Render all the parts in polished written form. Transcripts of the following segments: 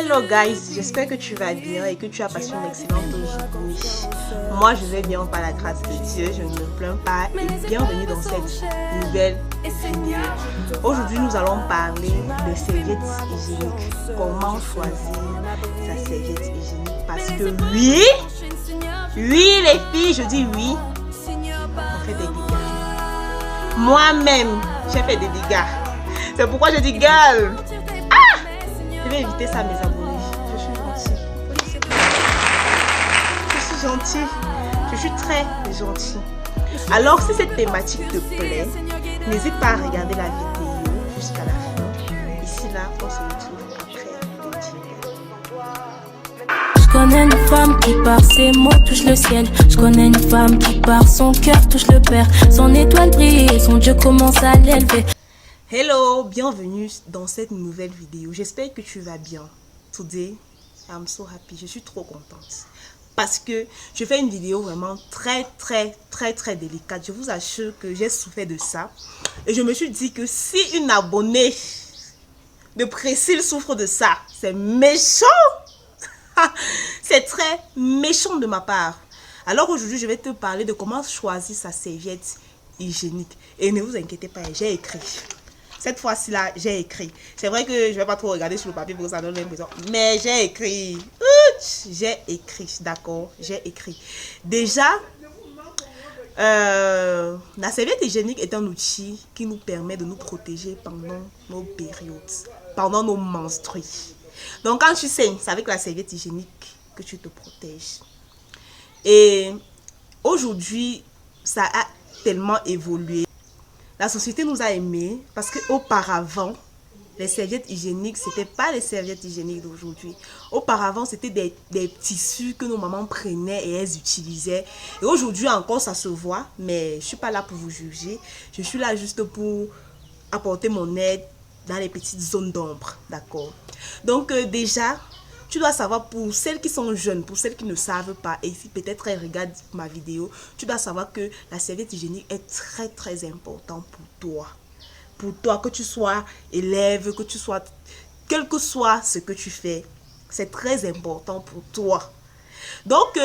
Hello guys, j'espère que tu vas bien et que tu as passé une excellente journée. Moi je vais bien par la grâce de Dieu, je ne me plains pas et bienvenue dans cette nouvelle vidéo. Aujourd'hui nous allons parler des serviettes hygiéniques. Comment choisir sa serviette hygiénique, parce que oui les filles, je dis oui, on fait des dégâts. Moi-même j'ai fait des dégâts. C'est pourquoi je dis girl. Je vais éviter ça, mes abonnés. Je suis gentille. Je suis gentille. Je suis très gentille. Alors, si cette thématique te plaît, n'hésite pas à regarder la vidéo jusqu'à la fin. Ici, là, on se retrouve après le dîner. Je connais une femme qui par ses mots touche le ciel. Je connais une femme qui par son cœur touche le père. Son étoile brille et son Dieu commence à l'élever. Hello, bienvenue dans cette nouvelle vidéo. J'espère que tu vas bien. Today, I'm so happy. Je suis trop contente parce que je fais une vidéo vraiment très délicate. Je vous assure que j'ai souffert de ça. Et je me suis dit que si une abonnée de Précile souffre de ça, c'est méchant. C'est très méchant de ma part. Alors aujourd'hui, je vais te parler de comment choisir sa serviette hygiénique. Et ne vous inquiétez pas, j'ai écrit. Cette fois-ci là, j'ai écrit. C'est vrai que je ne vais pas trop regarder sur le papier pour que ça donne l'impression. Mais j'ai écrit. J'ai écrit, d'accord? J'ai écrit. Déjà, la serviette hygiénique est un outil qui nous permet de nous protéger pendant nos périodes, pendant nos menstrues. Donc quand tu saignes, c'est avec la serviette hygiénique que tu te protèges. Et aujourd'hui, ça a tellement évolué. La société nous a aimés parce qu'auparavant, les serviettes hygiéniques, ce n'étaient pas les serviettes hygiéniques d'aujourd'hui. Auparavant, c'était des tissus que nos mamans prenaient et elles utilisaient. Et aujourd'hui encore, ça se voit, mais je ne suis pas là pour vous juger. Je suis là juste pour apporter mon aide dans les petites zones d'ombre, d'accord? Donc déjà, tu dois savoir, pour celles qui sont jeunes, pour celles qui ne savent pas, et si peut-être elles regardent ma vidéo, tu dois savoir que la serviette hygiénique est très importante pour toi. Pour toi, que tu sois élève, que tu sois, quel que soit ce que tu fais, c'est très important pour toi. Donc,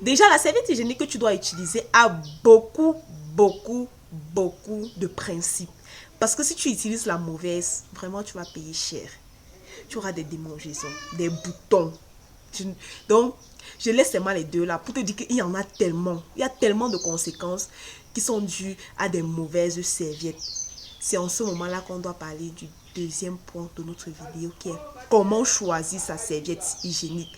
déjà, la serviette hygiénique que tu dois utiliser a beaucoup de principes. Parce que si tu utilises la mauvaise, vraiment, tu vas payer cher. Tu auras des démangeaisons, des boutons. Donc, je laisse seulement les deux là pour te dire qu'il y en a tellement. Il y a tellement de conséquences qui sont dues à des mauvaises serviettes. C'est en ce moment-là qu'on doit parler du deuxième point de notre vidéo, qui est comment choisir sa serviette hygiénique.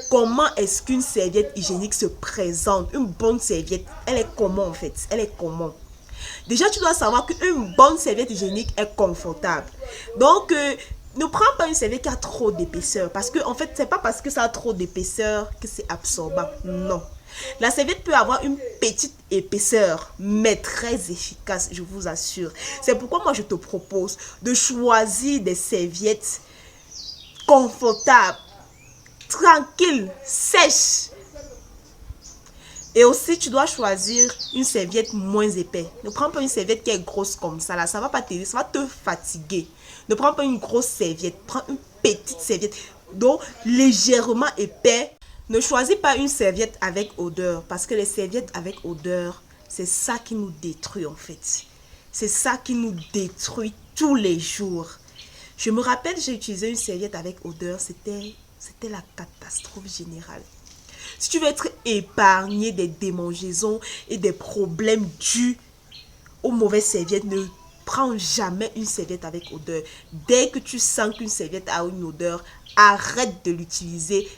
Comment est-ce qu'une serviette hygiénique se présente? Une bonne serviette, elle est comment en fait? Elle est comment? Déjà, tu dois savoir qu'une bonne serviette hygiénique est confortable. Donc, ne prends pas une serviette qui a trop d'épaisseur. Parce que, en fait, c'est pas parce que ça a trop d'épaisseur que c'est absorbant. Non. La serviette peut avoir une petite épaisseur, mais très efficace, je vous assure. C'est pourquoi moi, je te propose de choisir des serviettes confortables, tranquilles, sèches. Et aussi, tu dois choisir une serviette moins épaisse. Ne prends pas une serviette qui est grosse comme ça. Là, ça ne va pas t'aider, ça va te fatiguer. Ne prends pas une grosse serviette. Prends une petite serviette, donc légèrement épais. Ne choisis pas une serviette avec odeur. Parce que les serviettes avec odeur, c'est ça qui nous détruit en fait. C'est ça qui nous détruit tous les jours. Je me rappelle, j'ai utilisé une serviette avec odeur. C'était la catastrophe générale. Si tu veux être épargné des démangeaisons et des problèmes dus aux mauvaises serviettes, ne prends jamais une serviette avec odeur. Dès que tu sens qu'une serviette a une odeur, arrête de l'utiliser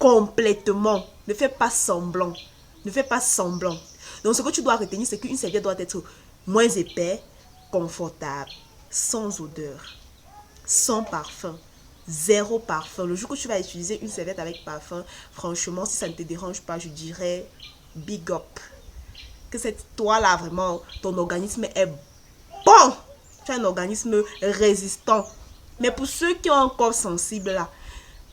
complètement. Ne fais pas semblant. Ne fais pas semblant. Donc ce que tu dois retenir, c'est qu'une serviette doit être moins épais, confortable, sans odeur, sans parfum. Zéro parfum. Le jour que tu vas utiliser une serviette avec parfum, franchement, si ça ne te dérange pas, je dirais big up. Que c'est toi là, vraiment, ton organisme est bon. Tu as un organisme résistant. Mais pour ceux qui ont un corps sensible là,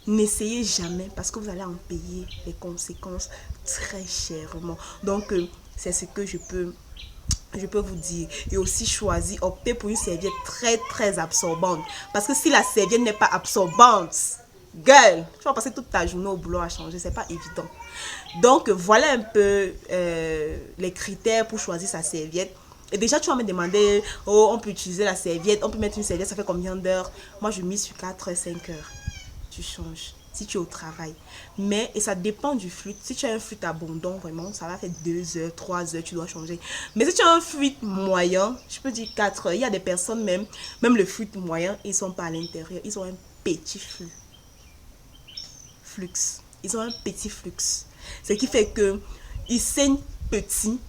n'essayez jamais parce que vous allez en payer les conséquences très chèrement. Donc, c'est ce que je peux je peux vous dire. Et aussi choisir, opter pour une serviette très absorbante. Parce que si la serviette n'est pas absorbante, girl, tu vas passer toute ta journée au boulot à changer, c'est pas évident. Donc voilà un peu les critères pour choisir sa serviette. Et déjà tu vas me demander, oh on peut utiliser la serviette, on peut mettre une serviette, ça fait combien d'heures? Moi je mise sur 4 heures, 5 heures. Tu changes si tu es au travail. Mais, et ça dépend du fluide. Si tu as un fluide abondant, vraiment, ça va faire 2 heures, 3 heures, tu dois changer. Mais si tu as un fluide moyen, je peux dire 4 heures. Il y a des personnes même le fluide moyen, ils ne sont pas à l'intérieur. Ils ont un petit flux. Ils ont un petit flux. Ce qui fait que ils saignent petit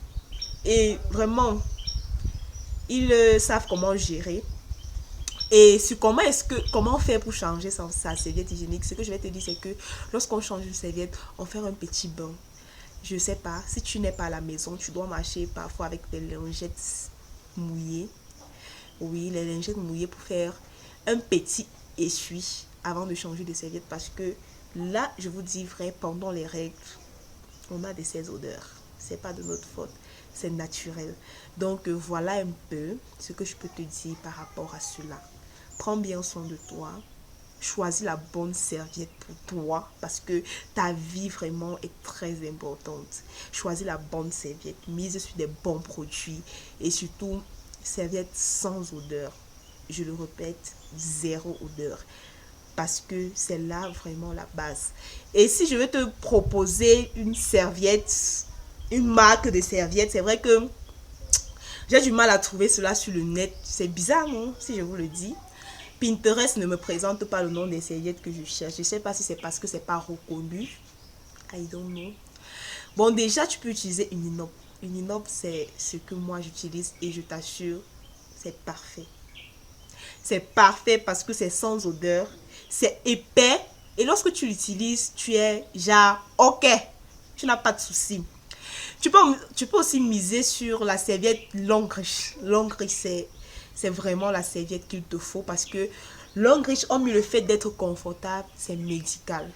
et vraiment, ils savent comment gérer. Et sur comment faire pour changer sa serviette hygiénique, ce que je vais te dire, c'est que lorsqu'on change une serviette, on fait un petit bain. Je sais pas, si tu n'es pas à la maison, tu dois marcher parfois avec des lingettes mouillées. Oui, les lingettes mouillées pour faire un petit essuie avant de changer de serviette. Parce que là, je vous dis vrai, pendant les règles, on a ces odeurs. C'est pas de notre faute, c'est naturel. Donc voilà un peu ce que je peux te dire par rapport à cela. Prends bien soin de toi. Choisis la bonne serviette pour toi parce que ta vie vraiment est très importante. Choisis la bonne serviette. Mise sur des bons produits et surtout serviette sans odeur. Je le répète, zéro odeur. Parce que c'est là vraiment la base. Et si je vais te proposer une serviette, une marque de serviette, c'est vrai que j'ai du mal à trouver cela sur le net. C'est bizarre, non? Si je vous le dis. Pinterest ne me présente pas le nom des serviettes que je cherche. Je ne sais pas si c'est parce que c'est pas reconnu. I don't know. Bon, déjà, tu peux utiliser une Uninope. Une Uninope, c'est ce que moi j'utilise et je t'assure, c'est parfait. C'est parfait parce que c'est sans odeur, c'est épais et lorsque tu l'utilises, tu es genre ok, tu n'as pas de soucis. Tu peux aussi miser sur la serviette Longreach. Longreach, c'est vraiment la serviette qu'il te faut parce que Longreach, hormis le fait d'être confortable, c'est médical.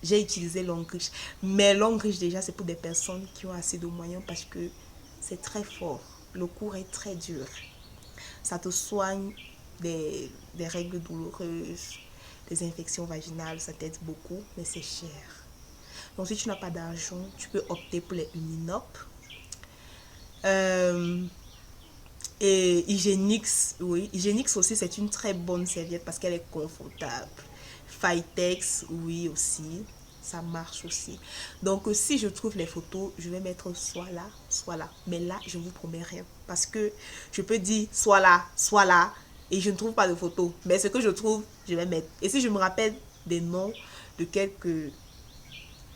J'ai utilisé Longreach, mais Longreach déjà c'est pour des personnes qui ont assez de moyens parce que c'est très fort. Le cours est très dur. Ça te soigne des règles douloureuses, des infections vaginales, ça t'aide beaucoup, mais c'est cher. Donc si tu n'as pas d'argent, tu peux opter pour les Uninope. Et Hygienix, oui, Hygienix aussi c'est une très bonne serviette parce qu'elle est confortable. Phytex, oui aussi, ça marche aussi. Donc si je trouve les photos, je vais mettre soit là, soit là. Mais là, je ne vous promets rien parce que je peux dire soit là et je ne trouve pas de photos. Mais ce que je trouve, je vais mettre. Et si je me rappelle des noms de quelques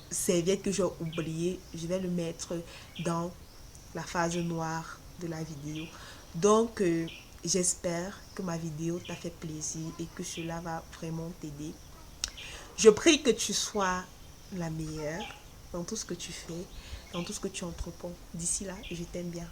serviettes que j'ai oubliées, je vais le mettre dans la phase noire de la vidéo. Donc j'espère que ma vidéo t'a fait plaisir et que cela va vraiment t'aider. Je prie que tu sois la meilleure dans tout ce que tu fais, dans tout ce que tu entreprends. D'ici là, je t'aime bien.